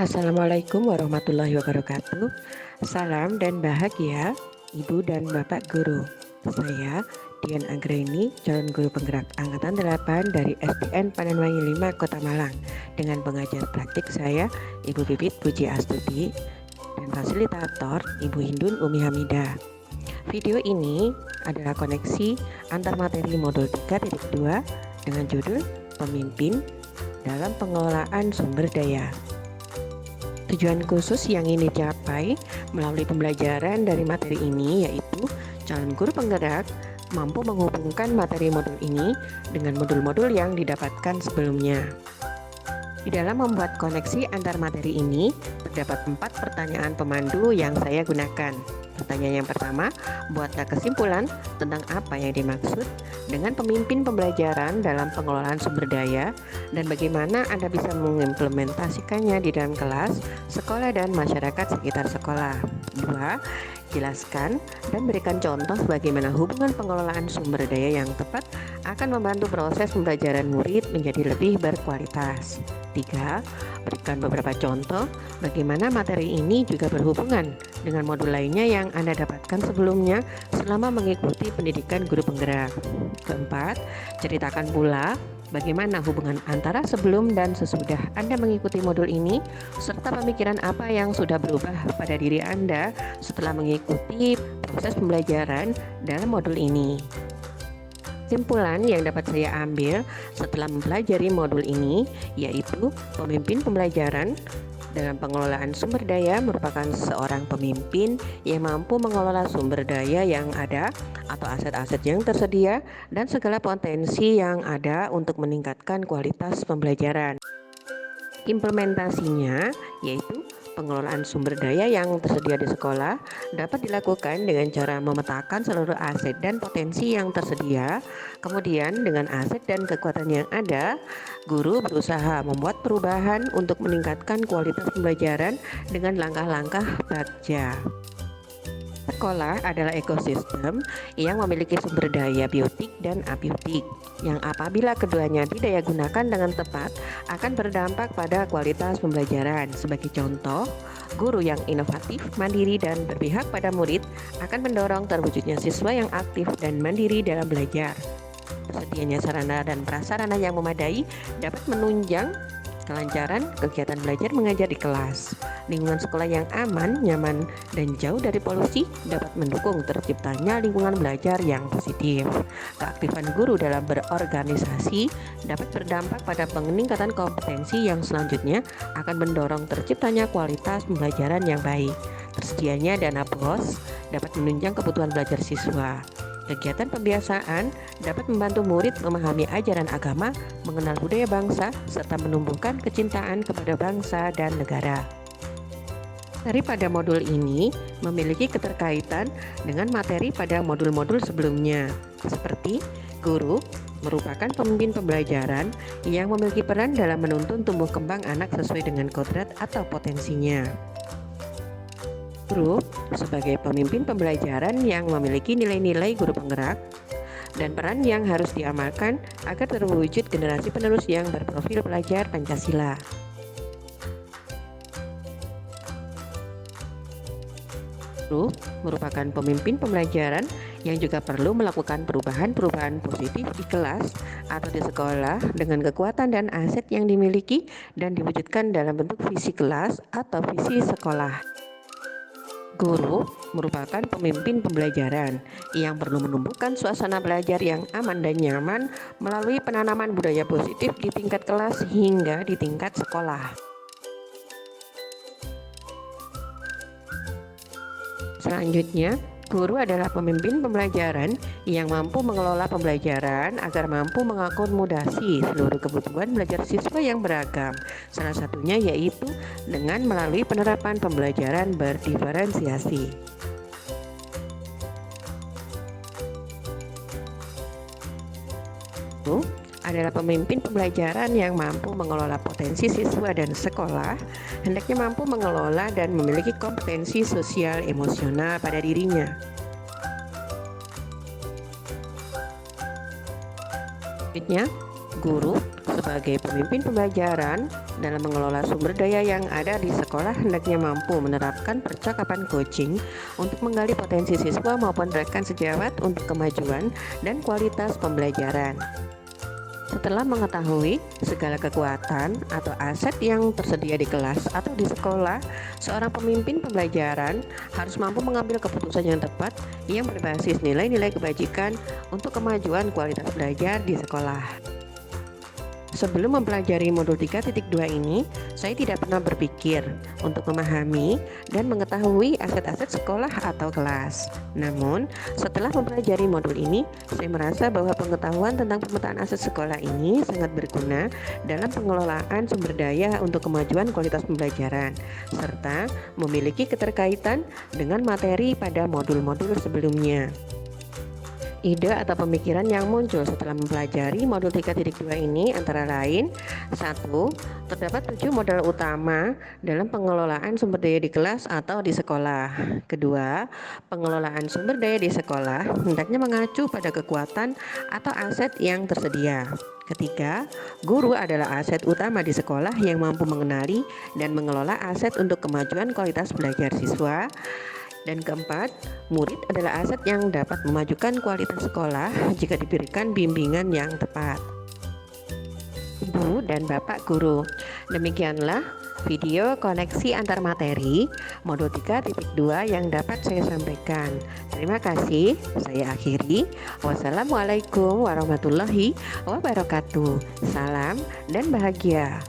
Assalamualaikum warahmatullahi wabarakatuh. Salam dan bahagia Ibu dan Bapak Guru. Saya Dian Anggraini, calon guru penggerak angkatan 8 dari SDN Panenwangi 5 Kota Malang. Dengan pengajar praktik saya Ibu Pipit Puji Astuti dan fasilitator Ibu Hindun Umi Hamidah. Video ini adalah koneksi antar materi modul 3.2 dengan judul Pemimpin dalam Pengelolaan Sumber Daya. Tujuan khusus yang ingin dicapai melalui pembelajaran dari materi ini yaitu calon guru penggerak mampu menghubungkan materi modul ini dengan modul-modul yang didapatkan sebelumnya. Di dalam membuat koneksi antar materi ini, terdapat 4 pertanyaan pemandu yang saya gunakan. Pertanyaan yang pertama, buatlah kesimpulan tentang apa yang dimaksud dengan pemimpin pembelajaran dalam pengelolaan sumber daya dan bagaimana Anda bisa mengimplementasikannya di dalam kelas, sekolah, dan masyarakat sekitar sekolah. 2. Jelaskan dan berikan contoh bagaimana hubungan pengelolaan sumber daya yang tepat akan membantu proses pembelajaran murid menjadi lebih berkualitas. 3. Berikan beberapa contoh bagaimana materi ini juga berhubungan dengan modul lainnya yang Anda dapatkan sebelumnya selama mengikuti pendidikan guru penggerak. Keempat, ceritakan pula bagaimana hubungan antara sebelum dan sesudah Anda mengikuti modul ini, serta pemikiran apa yang sudah berubah pada diri Anda setelah mengikuti proses pembelajaran dalam modul ini. Kesimpulan yang dapat saya ambil setelah mempelajari modul ini yaitu pemimpin pembelajaran dalam pengelolaan sumber daya merupakan seorang pemimpin yang mampu mengelola sumber daya yang ada atau aset-aset yang tersedia dan segala potensi yang ada untuk meningkatkan kualitas pembelajaran. Implementasinya yaitu pengelolaan sumber daya yang tersedia di sekolah dapat dilakukan dengan cara memetakan seluruh aset dan potensi yang tersedia. Kemudian dengan aset dan kekuatan yang ada, guru berusaha membuat perubahan untuk meningkatkan kualitas pembelajaran dengan langkah-langkah bagja. Sekolah adalah ekosistem yang memiliki sumber daya biotik dan abiotik yang apabila keduanya didaya gunakan dengan tepat akan berdampak pada kualitas pembelajaran. Sebagai contoh, guru yang inovatif, mandiri, dan berpihak pada murid akan mendorong terwujudnya siswa yang aktif dan mandiri dalam belajar. Tersedianya sarana dan prasarana yang memadai dapat menunjang kelancaran kegiatan belajar mengajar di kelas. Lingkungan sekolah yang aman, nyaman, dan jauh dari polusi dapat mendukung terciptanya lingkungan belajar yang positif. Keaktifan guru dalam berorganisasi dapat berdampak pada peningkatan kompetensi yang selanjutnya akan mendorong terciptanya kualitas pembelajaran yang baik. Tersedianya dana BOS dapat menunjang kebutuhan belajar siswa. Kegiatan pembiasaan dapat membantu murid memahami ajaran agama, mengenal budaya bangsa, serta menumbuhkan kecintaan kepada bangsa dan negara. Daripada modul ini memiliki keterkaitan dengan materi pada modul-modul sebelumnya, seperti guru merupakan pemimpin pembelajaran yang memiliki peran dalam menuntun tumbuh kembang anak sesuai dengan kodrat atau potensinya. Guru sebagai pemimpin pembelajaran yang memiliki nilai-nilai guru penggerak dan peran yang harus diamalkan agar terwujud generasi penerus yang berprofil pelajar Pancasila. Guru merupakan pemimpin pembelajaran yang juga perlu melakukan perubahan-perubahan positif di kelas atau di sekolah dengan kekuatan dan aset yang dimiliki dan diwujudkan dalam bentuk visi kelas atau visi sekolah. Guru merupakan pemimpin pembelajaran yang perlu menumbuhkan suasana belajar yang aman dan nyaman melalui penanaman budaya positif di tingkat kelas hingga di tingkat sekolah. Selanjutnya, guru adalah pemimpin pembelajaran yang mampu mengelola pembelajaran agar mampu mengakomodasi seluruh kebutuhan belajar siswa yang beragam. Salah satunya yaitu dengan melalui penerapan pembelajaran berdiferensiasi. Guru adalah pemimpin pembelajaran yang mampu mengelola potensi siswa dan sekolah, hendaknya mampu mengelola dan memiliki kompetensi sosial emosional pada dirinya. Selanjutnya, guru Sebagai pemimpin pembelajaran, dalam mengelola sumber daya yang ada di sekolah hendaknya mampu menerapkan percakapan coaching untuk menggali potensi siswa maupun rekan sejawat untuk kemajuan dan kualitas pembelajaran. Setelah mengetahui segala kekuatan atau aset yang tersedia di kelas atau di sekolah, seorang pemimpin pembelajaran harus mampu mengambil keputusan yang tepat yang berbasis nilai-nilai kebajikan untuk kemajuan kualitas belajar di sekolah. Sebelum mempelajari modul 3.2 ini, saya tidak pernah berpikir untuk memahami dan mengetahui aset-aset sekolah atau kelas. Namun, setelah mempelajari modul ini, saya merasa bahwa pengetahuan tentang pemetaan aset sekolah ini sangat berguna dalam pengelolaan sumber daya untuk kemajuan kualitas pembelajaran, serta memiliki keterkaitan dengan materi pada modul-modul sebelumnya. Ide atau pemikiran yang muncul setelah mempelajari modul 3.2 ini antara lain: 1. Terdapat 7 modal utama dalam pengelolaan sumber daya di kelas atau di sekolah. Kedua, pengelolaan sumber daya di sekolah hendaknya mengacu pada kekuatan atau aset yang tersedia. Ketiga, guru adalah aset utama di sekolah yang mampu mengenali dan mengelola aset untuk kemajuan kualitas belajar siswa. Dan keempat, murid adalah aset yang dapat memajukan kualitas sekolah jika diberikan bimbingan yang tepat. Ibu dan Bapak Guru, demikianlah video koneksi antar materi modul 3.2 yang dapat saya sampaikan. Terima kasih, saya akhiri. Wassalamualaikum warahmatullahi wabarakatuh. Salam dan bahagia.